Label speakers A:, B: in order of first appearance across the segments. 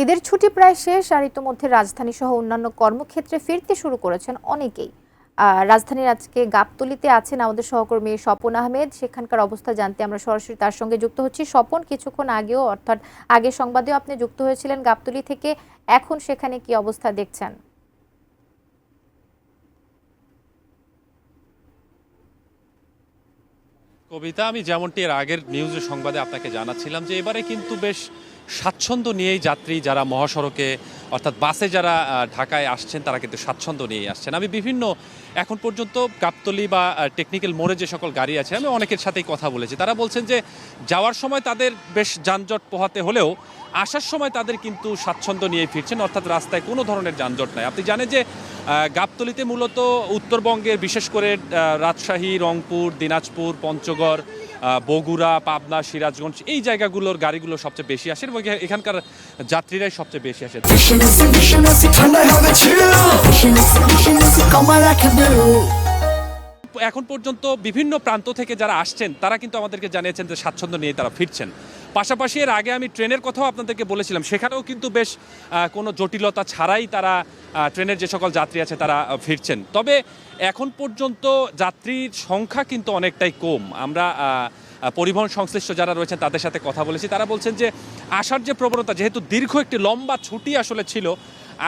A: ঈদের ছুটি প্রায় শেষ আর ইতোমধ্যে রাজধানী সহ অন্যান্য কর্মক্ষেত্রে ফিরতে শুরু করেছেন অনেকেই। রাজধানীর আজকে গাবতলীতে আছেন আমাদের সহকর্মী স্বপন আহমেদ। সেখানকার অবস্থা জানতে আমরা সরাসরি তার সঙ্গে যুক্ত হচ্ছি। স্বপন, কিছুক্ষণ আগেও অর্থাৎ আগের সংবাদেও আপনি যুক্ত হয়েছিলেন গাবতলী থেকে, এখন সেখানে কি অবস্থা দেখছেন?
B: কবিতা, আমি যেমনটি এর আগের নিউজের সংবাদে আপনাকে জানাচ্ছিলাম যে এবারে কিন্তু বেশ স্বাচ্ছন্দ্য নিয়েই যাত্রী যারা মহাসড়কে অর্থাৎ বাসে যারা ঢাকায় আসছেন তারা কিন্তু স্বাচ্ছন্দ্য নিয়েই আসছেন। আমি বিভিন্ন এখন পর্যন্ত গাবতলী বা টেকনিক্যাল মোড়ে যে সকল গাড়ি আছে আমি অনেকের সাথেই কথা বলেছি। তারা বলছেন যে যাওয়ার সময় তাদের বেশ যানজট পোহাতে হলেও আসার সময় তাদের কিন্তু স্বাচ্ছন্দ্য নিয়ে ফিরছেন, অর্থাৎ রাস্তায় কোনো ধরনের যানজট নাই। আপনি জানেন যে গাবতলীতে মূলত উত্তরবঙ্গের বিশেষ করে রাজশাহী, রংপুর, দিনাজপুর, পঞ্চগড়, বগুড়া, পাবনা, সিরাজগঞ্জ এই জায়গাগুলোর গাড়িগুলো সবচেয়ে বেশি আসে এবং এখানকার যাত্রীরাই সবচেয়ে বেশি আসে। এখন পর্যন্ত বিভিন্ন প্রান্ত থেকে যারা আসছেন তারা কিন্তু আমাদেরকে জানিয়েছেন যে স্বাচ্ছন্দ্য নিয়ে তারা ফিরছেন। পাশাপাশি এর আগে আমি ট্রেনের কথাও আপনাদেরকে বলেছিলাম, সেখানেও কিন্তু বেশ কোনো জটিলতা ছাড়াই তারা ট্রেনের যে সকল যাত্রী আছে তারা ফিরছেন। তবে এখন পর্যন্ত যাত্রীর সংখ্যা কিন্তু অনেকটাই কম। আমরা পরিবহন সংশ্লিষ্ট যারা রয়েছেন তাদের সাথে কথা বলেছি, তারা বলছেন যে আসার যে প্রবণতা, যেহেতু দীর্ঘ একটি লম্বা ছুটি আসলে ছিল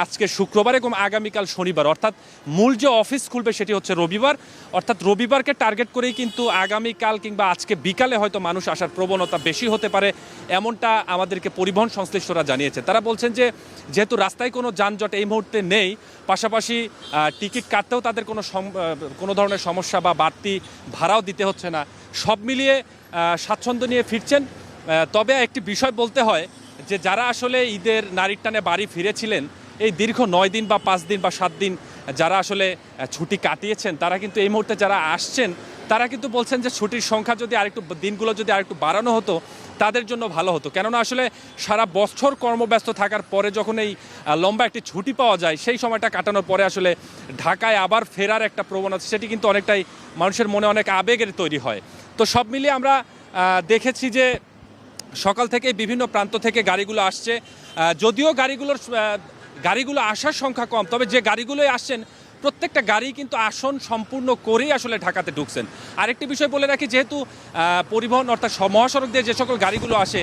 B: আজকে শুক্রবার এবং আগামীকাল শনিবার, অর্থাৎ মূল যে অফিস খুলবে সেটি হচ্ছে রবিবার, অর্থাৎ রবিবারকে টার্গেট করেই কিন্তু আগামীকাল কিংবা আজকে বিকালে হয়তো মানুষ আসার প্রবণতা বেশি হতে পারে, এমনটা আমাদেরকে পরিবহন সংশ্লিষ্টরা জানিয়েছে। তারা বলছেন যে যেহেতু রাস্তায় কোনো যানজট এই মুহূর্তে নেই, পাশাপাশি টিকিট কাটতেও তাদের কোনো ধরনের সমস্যা বা বাড়তি ভাড়াও দিতে হচ্ছে না, সব মিলিয়ে স্বাচ্ছন্দ্য নিয়ে ফিরছেন। তবে একটি বিষয় বলতে হয় যে যারা আসলে ঈদের নারীর টানে বাড়ি ফিরেছিলেন, এই দীর্ঘ 9 দিন বা 5 দিন বা 7 দিন যারা আসলে ছুটি কাটিয়েছেন, তারা কিন্তু এই মুহূর্তে যারা আসছেন তারা কিন্তু বলছেন যে ছুটির সংখ্যা যদি আরেকটু, দিনগুলো যদি আরেকটু বাড়ানো হতো তাদের জন্য ভালো হতো। কেননা আসলে সারা বছর কর্মব্যস্ত থাকার পরে যখন এই লম্বা একটি ছুটি পাওয়া যায়, সেই সময়টা কাটানোর পরে আসলে ঢাকায় আবার ফেরার একটা প্রবণতা, সেটি কিন্তু অনেকটাই মানুষের মনে অনেক আবেগের তৈরি হয়। তো সব মিলিয়ে আমরা দেখেছি যে সকাল থেকে বিভিন্ন প্রান্ত থেকে গাড়িগুলো আসছে, যদিও গাড়িগুলো আসার সংখ্যা কম, তবে যে গাড়িগুলোই আসছেন প্রত্যেকটা গাড়ি কিন্তু আসন সম্পূর্ণ করেই আসলে ঢাকাতে ঢুকছেন। আরেকটি বিষয় বলে রাখি, যেহেতু পরিবহন অর্থাৎ মহাসড়ক দিয়ে যে সকল গাড়িগুলো আসে,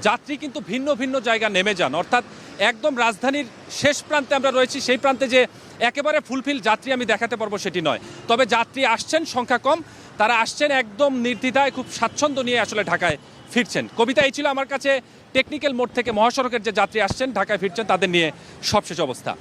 B: যাত্রী কিন্তু ভিন্ন ভিন্ন জায়গা নেমে যান, অর্থাৎ একদম রাজধানীর শেষ প্রান্তে আমরা রয়েছি, সেই প্রান্তে যে একেবারে ফুলফিল যাত্রী আমি দেখাতে পারবো সেটি নয়। তবে যাত্রী আসছেন সংখ্যা কম, তারা আসছেন একদম নির্দ্বিধায় খুব স্বাচ্ছন্দ্য নিয়ে আসলে ঢাকায় ফিরছেন। কবিতা, এই ছিল আমার কাছে টেকনিক্যাল মোড় থেকে মহাসড়কের যে যাত্রী আসছেন ঢাকায় ফিরছেন তাদের নিয়ে সবশেষ অবস্থা।